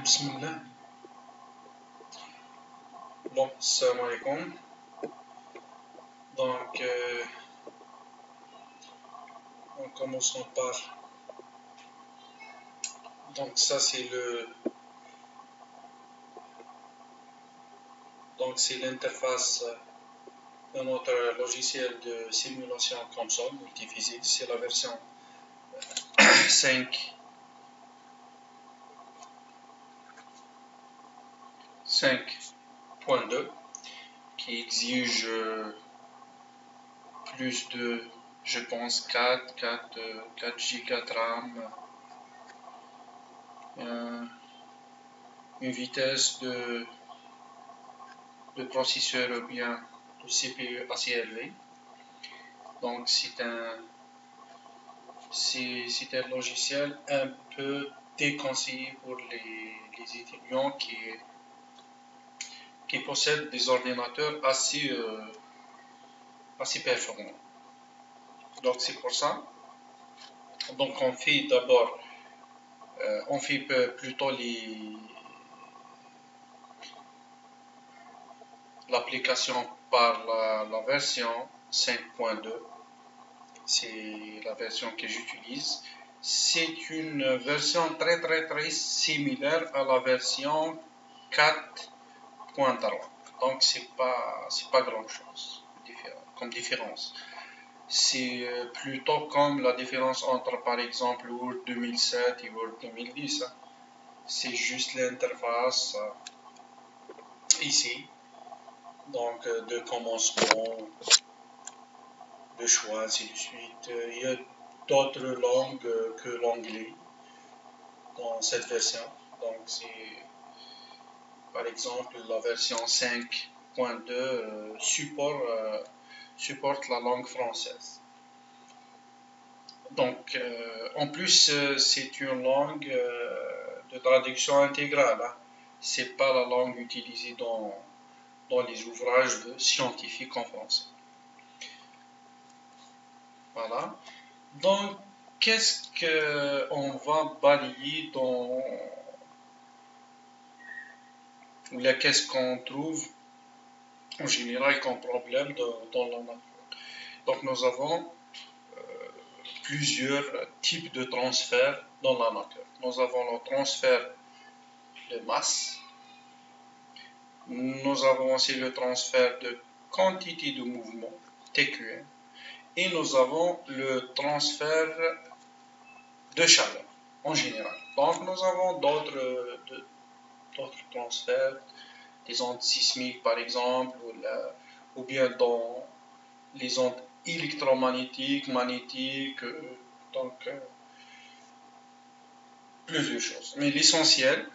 Bismillah. Bon, salam alaikum. Donc, en commençant par. Donc, ça, c'est l'interface de notre logiciel de simulation console multiphysique. C'est la version 5.2 qui exige plus de, je pense, 4 Go de RAM, une vitesse de processeur ou bien de CPU assez élevée. Donc c'est un logiciel un peu déconseillé pour les étudiants qui possèdent des ordinateurs assez performants. Donc c'est pour ça. Donc on fait d'abord plutôt l'application par la version 5.2. C'est la version que j'utilise. C'est une version très similaire à la version 4.3. Donc c'est pas grand chose comme différence. C'est plutôt comme la différence entre par exemple Word 2007 et Word 2010. C'est juste l'interface ici. Donc de commencement, de choix, ainsi de suite. Il y a d'autres langues que l'anglais dans cette version. Donc c'est par exemple la version 5.2 supporte la langue française. Donc en plus c'est une langue de traduction intégrale. C'est pas la langue utilisée dans les ouvrages scientifiques en français. Voilà. Donc, qu'est-ce qu'on va balayer qu'est-ce qu'on trouve en général comme problème dans la nature? Donc, nous avons plusieurs types de transferts dans la nature. Nous avons le transfert de masse. Nous avons aussi le transfert de quantité de mouvement, TQM. Et nous avons le transfert de chaleur en général. Donc nous avons d'autres transferts, des ondes sismiques par exemple, ou bien dans les ondes électromagnétiques, magnétiques, donc plusieurs choses. Mais l'essentiel,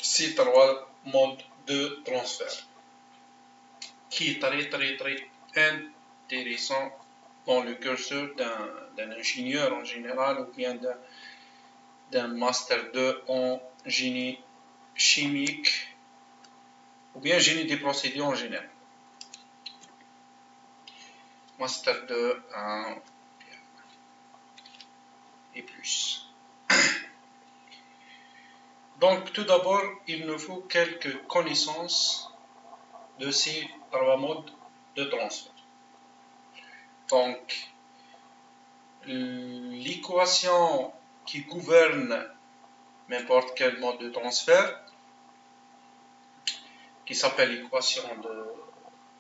c'est 3 modes de transfert qui est très intéressant dans le curseur d'un ingénieur en général ou bien d'un master 2 en génie chimique ou bien génie des procédés en général. Master 2 et plus. Donc tout d'abord, il nous faut quelques connaissances de ces 3 modes de transfert. Donc l'équation qui gouverne n'importe quel mode de transfert, qui s'appelle l'équation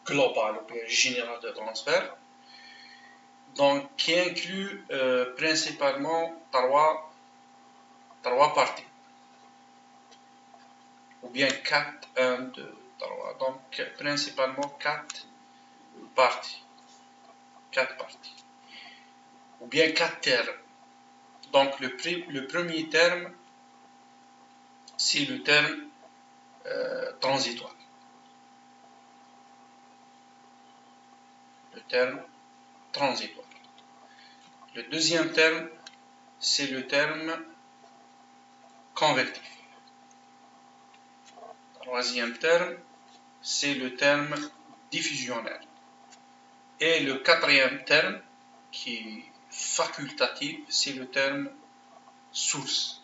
globale ou bien générale de transfert, donc qui inclut principalement trois parties, ou bien 4, 1, 2, 3, donc principalement 4 parties, ou bien 4 termes. Donc le premier terme, c'est le terme transitoire. Le terme transitoire. Le deuxième terme, c'est le terme convectif. Le troisième terme, c'est le terme diffusionnel. Et le quatrième terme, qui est facultatif, c'est le terme source.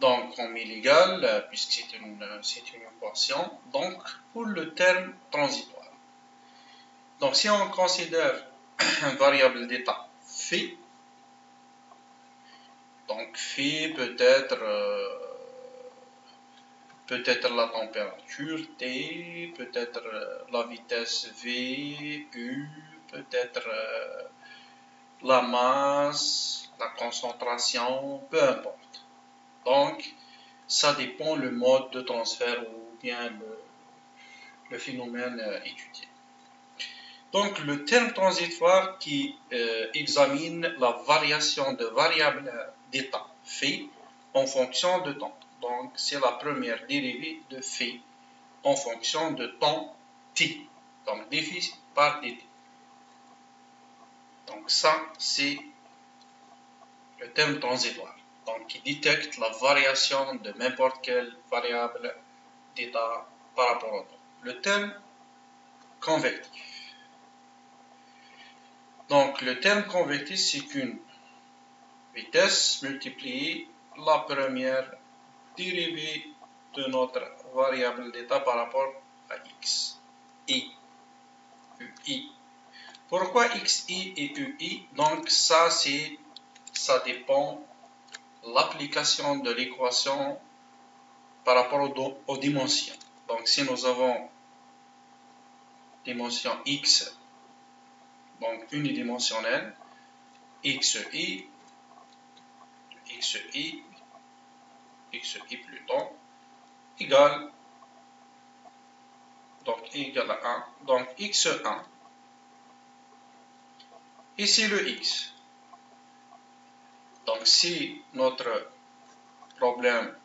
Donc, on met l'égal, puisque c'est une équation. Donc, pour le terme transitoire. Donc, si on considère une variable d'état phi, donc phi peut-être la température T, peut-être la vitesse V, U, peut-être la masse, la concentration, peu importe. Donc, ça dépend le mode de transfert ou bien le phénomène étudié. Donc, le terme transitoire qui examine la variation de variables d'état phi en fonction de temps. Donc, c'est la première dérivée de phi en fonction de temps t. Donc, dφ par dt. Donc, ça, c'est le terme transitoire. Donc, qui détecte la variation de n'importe quelle variable d'état par rapport au temps. Le terme convectif. Donc, le terme convectif, c'est qu'une vitesse multipliée la première dérivée de notre variable d'état par rapport à x, i, ui. Pourquoi xi et ui? Donc, ça dépend de l'application de l'équation par rapport aux dimensions. Donc, si nous avons dimension x, donc unidimensionnelle, xi plutôt, égale, donc égale à 1, donc x1, ici le x. Donc si notre problème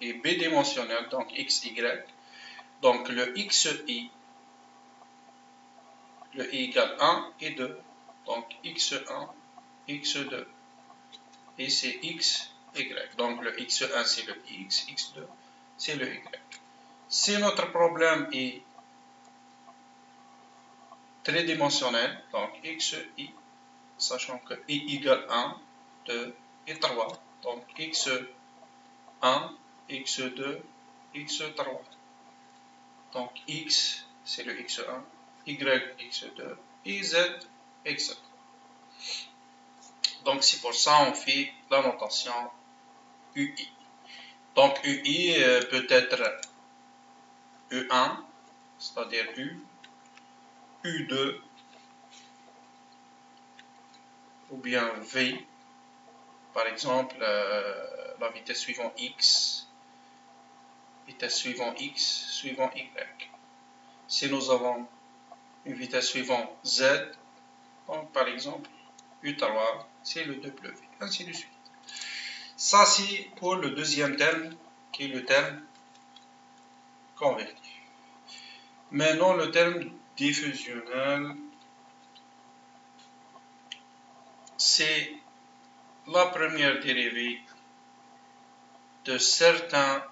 est bidimensionnel, donc xy, donc le xi, le i égale 1 et 2, donc x1, x2, et c'est x, y. Donc le x1 c'est le x, x2 c'est le y. Si notre problème est tridimensionnel, donc xi, sachant que i égale 1, 2 et 3, donc x1, x2, x3. Donc x c'est le x1, y x2 et z etc. Donc c'est pour ça on fait la notation ui. Donc ui peut être u1, c'est-à-dire u, u2 ou bien v, par exemple la vitesse suivant x, vitesse suivant x, suivant y. Si nous avons une vitesse suivant z, donc par exemple u3, c'est le 2W, ainsi de suite. Ça c'est pour le deuxième terme, qui est le terme convectif. Maintenant le terme diffusionnel, c'est la première dérivée de certains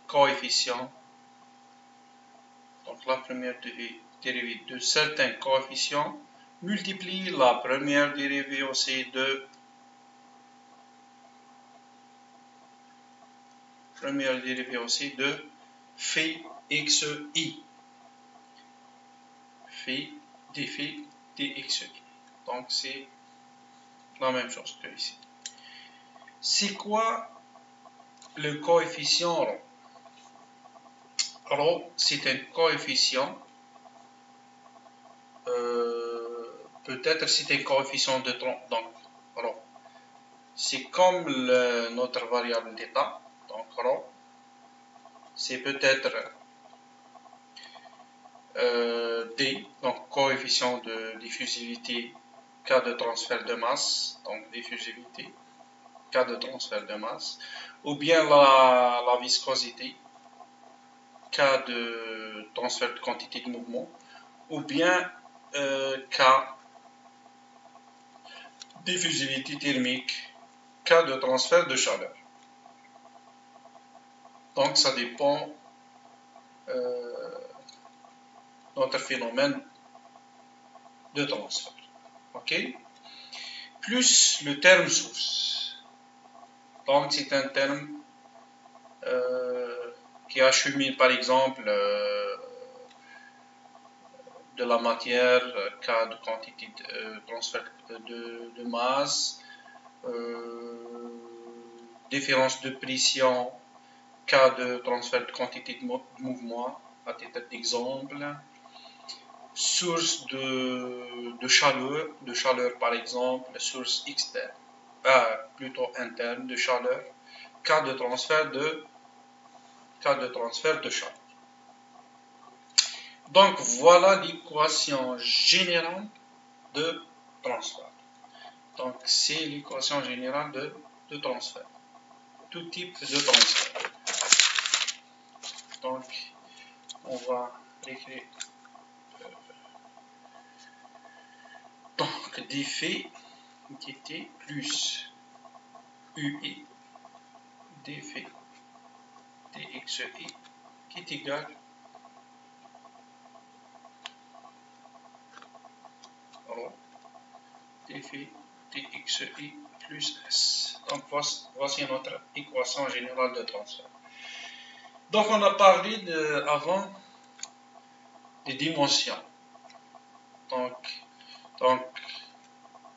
coefficients. Donc la première dérivée de certains coefficients multiplie la première dérivée aussi de phi xi, phi dφ dxi. Donc c'est la même chose que ici. C'est quoi le coefficient ρ? Ρ, c'est un coefficient, peut-être c'est un coefficient de temps, donc ρ. C'est comme notre variable d'état, donc ρ, c'est peut-être D, donc coefficient de diffusivité, cas de transfert de masse, donc diffusivité, cas de transfert de masse, ou bien la viscosité, cas de transfert de quantité de mouvement, ou bien cas diffusivité thermique, cas de transfert de chaleur. Donc ça dépend notre phénomène de transfert. Ok? Plus le terme source. Donc c'est un terme qui achemine par exemple de la matière, cas de quantité de transfert de masse, différence de pression, cas de transfert de quantité de mouvement, à titre d'exemple, source de chaleur par exemple, source externe, plutôt interne de chaleur, cas de transfert de chaleur. Donc voilà l'équation générale de transfert. Donc c'est l'équation générale de transfert. Tout type de transfert. Donc on va écrire donc dφ dt plus ue dφ dxe qui est égal rho dφ dxe plus s. Donc voici notre équation générale de transfert. Donc on a parlé avant des dimensions. Donc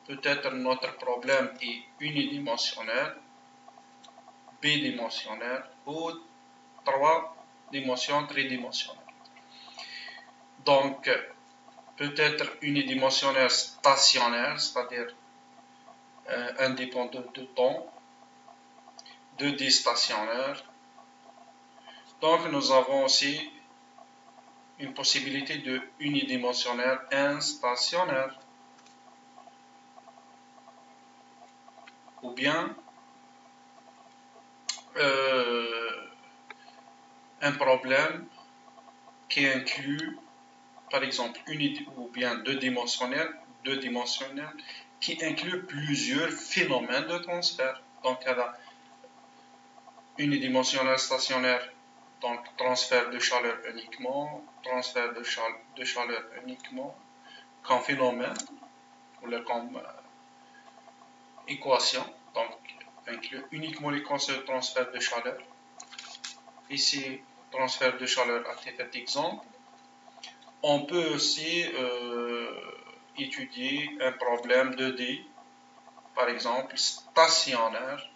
peut-être notre problème est unidimensionnel, bidimensionnel ou 3 dimensions tridimensionnelles. Donc peut-être unidimensionnel stationnaire, c'est-à-dire indépendant de temps, 2D stationnaire. Donc nous avons aussi une possibilité de unidimensionnel instationnaire. Ou bien un problème qui inclut par exemple ou bien deux dimensionnel qui inclut plusieurs phénomènes de transfert. Donc il y a unidimensionnel stationnaire, donc transfert de chaleur uniquement, transfert de chaleur uniquement comme phénomène ou comme équation, donc inclut uniquement l'équation de transfert de chaleur. Ici, transfert de chaleur à titre d'exemple. On peut aussi étudier un problème 2D, par exemple stationnaire,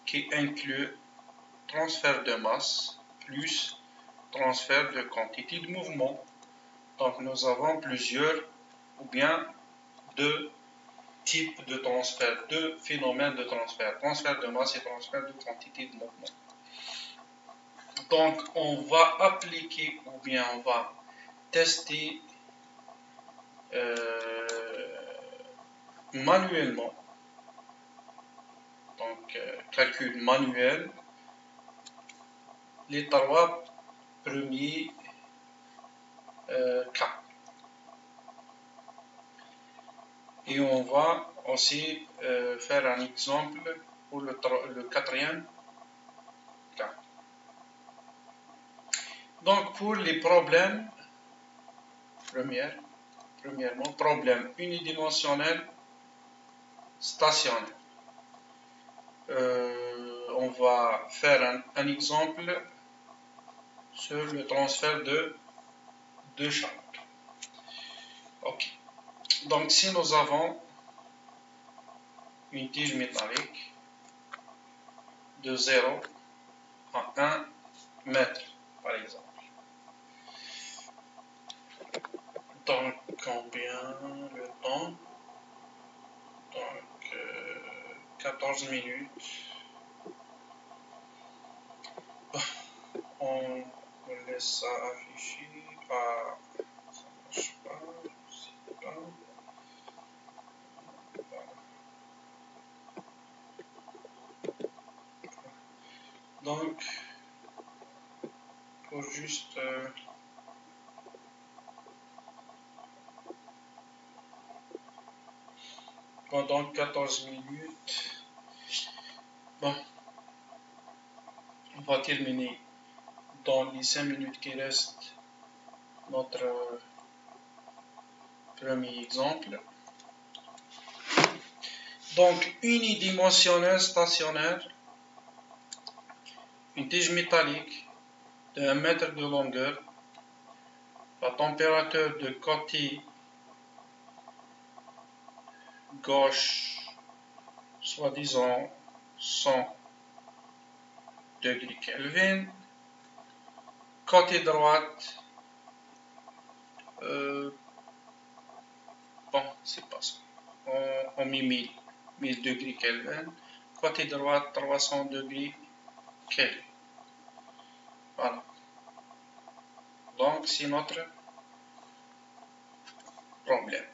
qui inclut transfert de masse plus transfert de quantité de mouvement. Donc nous avons plusieurs ou bien deux types de transfert, deux phénomènes de transfert de masse et transfert de quantité de mouvement. Donc on va appliquer ou bien on va tester manuellement, donc calcul manuel, les trois premiers cas. Et on va aussi faire un exemple pour le quatrième cas. Donc pour les problèmes, premièrement, problème unidimensionnel stationnaire. On va faire un exemple sur le transfert de chaleur. Ok. Donc si nous avons une tige métallique de 0 à 1 mètre, par exemple. Donc combien le temps? Donc 14 minutes. On laisse ça afficher. Ça marche pas. C'est pas. Donc, pour juste pendant 14 minutes, bon, on va terminer dans les 5 minutes qui restent notre premier exemple. Donc, unidimensionnel stationnaire. une tige métallique de 1 mètre de longueur. La température de côté gauche, soi-disant 100 degrés Kelvin. Côté droite, bon, c'est pas ça. On met 1000 degrés Kelvin. Côté droite, 300 degrés Kelvin. Voilà. Donc, c'est notre problème.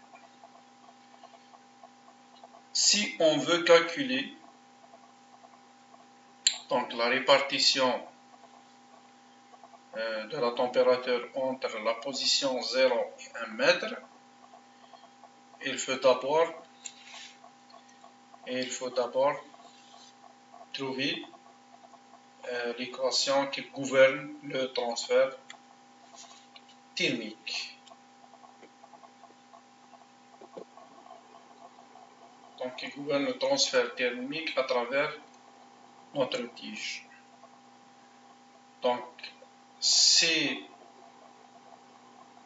Si on veut calculer donc la répartition de la température entre la position 0 et 1 mètre, il faut d'abord trouver l'équation qui gouverne le transfert thermique. Donc, qui gouverne le transfert thermique à travers notre tige. Donc,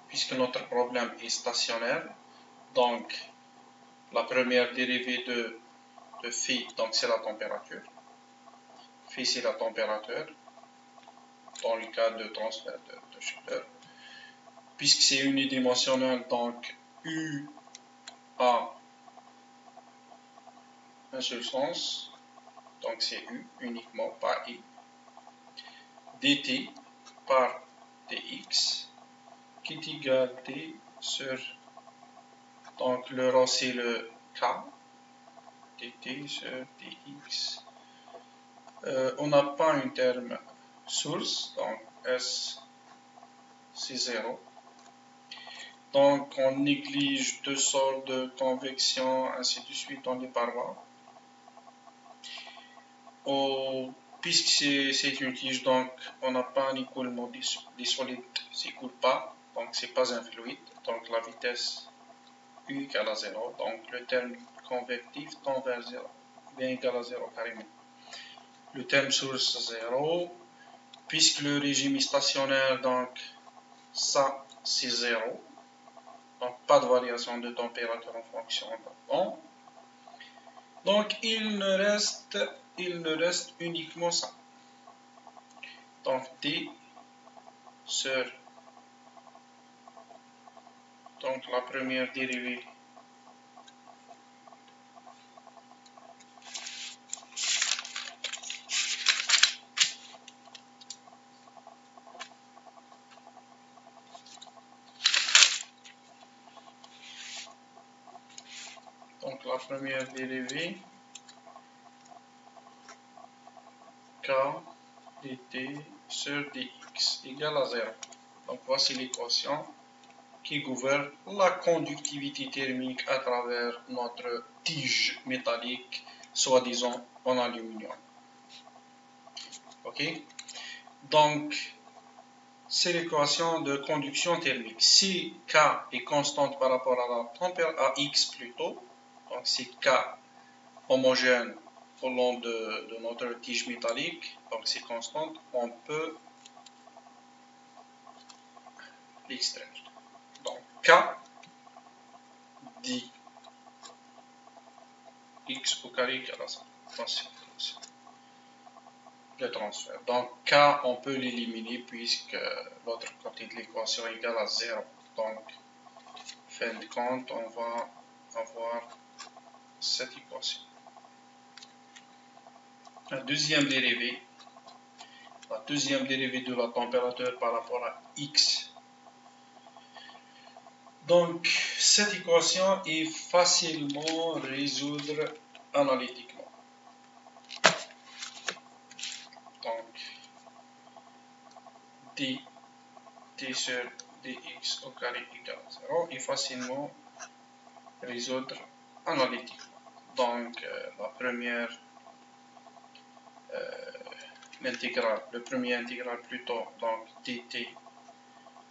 puisque notre problème est stationnaire, donc la première dérivée de phi, donc c'est la température. Phi, c'est la température dans le cas de transfert de chaleur. Puisque c'est unidimensionnel, donc U a un seul sens, donc c'est U uniquement, pas I. dt par dx qui est égal à t sur, donc le rho c'est le k, dt sur dx. On n'a pas un terme source, donc S c'est 0. Donc on néglige deux sortes de convection, ainsi de suite dans les parois. Puisque c'est une tige, donc on n'a pas un écoulement des solides, s'écoule pas, donc c'est pas un fluide, donc la vitesse U égale à 0, donc le terme convectif tend vers 0, bien égal à 0 carrément. Le terme source 0, puisque le régime est stationnaire, donc ça c'est 0, donc pas de variation de température en fonction de temps. Donc il ne reste uniquement ça. Donc T sur donc la première dérivée K dt sur dx égale à 0. Donc voici l'équation qui gouverne la conductivité thermique à travers notre tige métallique, soi-disant en aluminium. Ok? Donc, c'est l'équation de conduction thermique. Si K est constante par rapport à la température, à X plutôt, donc si K homogène au long de notre tige métallique, donc c'est constante, on peut l'extraire. Donc K dit X au carré égale à ça. Le transfert. Donc K, on peut l'éliminer puisque l'autre côté de l'équation est égal à 0. Donc, fin de compte, on va avoir cette équation. La deuxième dérivée de la température par rapport à X. Donc, cette équation est facilement résoudre analytiquement. Donc, t sur dx au carré égale à 0 est facilement résoudre analytiquement. Donc, la première l'intégrale, le premier intégral plutôt, donc dt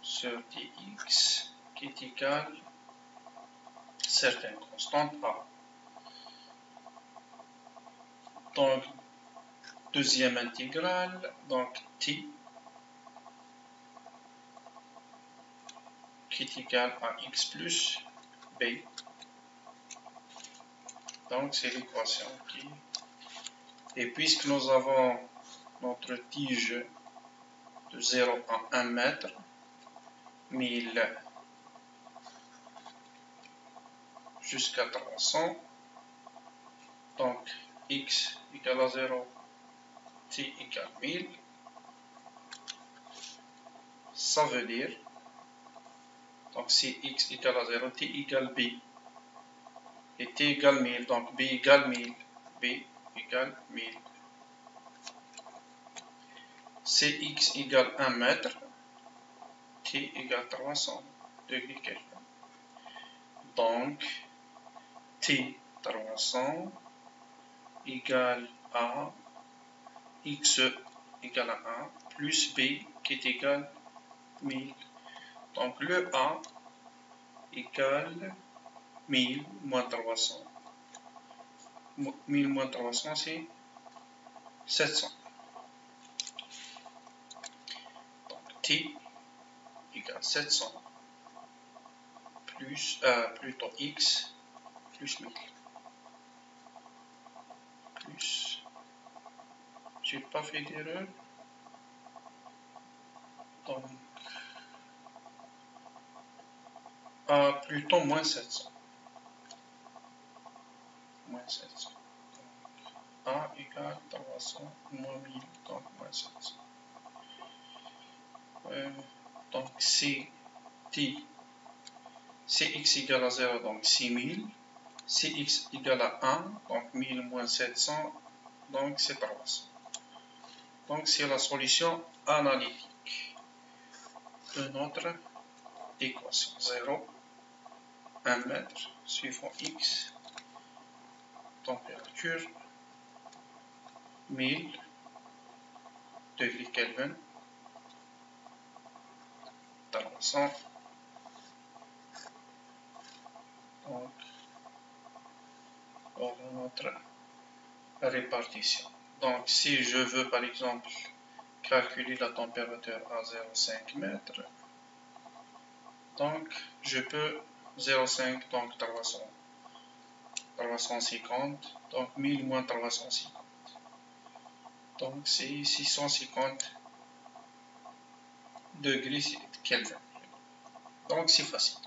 sur dx qui est égal à certaines constantes a. Donc, deuxième intégrale, donc t qui est égal à x plus b. Donc c'est l'équation qui... Et puisque nous avons notre tige de 0 à 1 mètre, 1000 jusqu'à 300, donc x égale à 0, t égale 1000, ça veut dire, donc si x égale à 0, t égale b, et t égale 1000, donc b égale 1000, b égale 1000. Cx égale 1 mètre, t égale 300 degrés Kelvin. Donc, t 300 égale à x égale à 1 plus b qui est égal 1000. Donc, le a égale 1000 moins 300. 1000 moins 300, c'est 700. Donc, t égale 700 plus, plutôt x plus 1000. Plus, j'ai pas fait d'erreur. Donc, plutôt moins 700. Moins 700. Donc, a égale 300 moins 1000, donc moins 700. Donc, c x égale à 0, donc 6000. Cx égale à 1, donc 1000 moins 700, donc c'est 300. Donc, c'est la solution analytique de notre équation. 0, 1 mètre, suivant x, température, 1000 degrés Kelvin, 300. Donc, voilà notre répartition. Donc, si je veux, par exemple, calculer la température à 0,5 mètres, donc, je peux 0,5, donc 300, 350, donc 1000 moins 350. Donc, c'est 650 degrés Kelvin. Donc, c'est facile.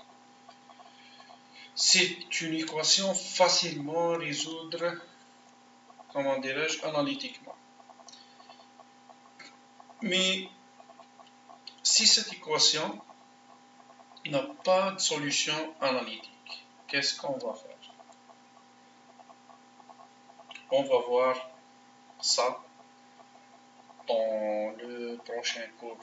C'est une équation facilement résoudre, comment dirais-je, analytiquement. Mais si cette équation n'a pas de solution analytique, qu'est-ce qu'on va faire? On va voir ça dans le prochain cours.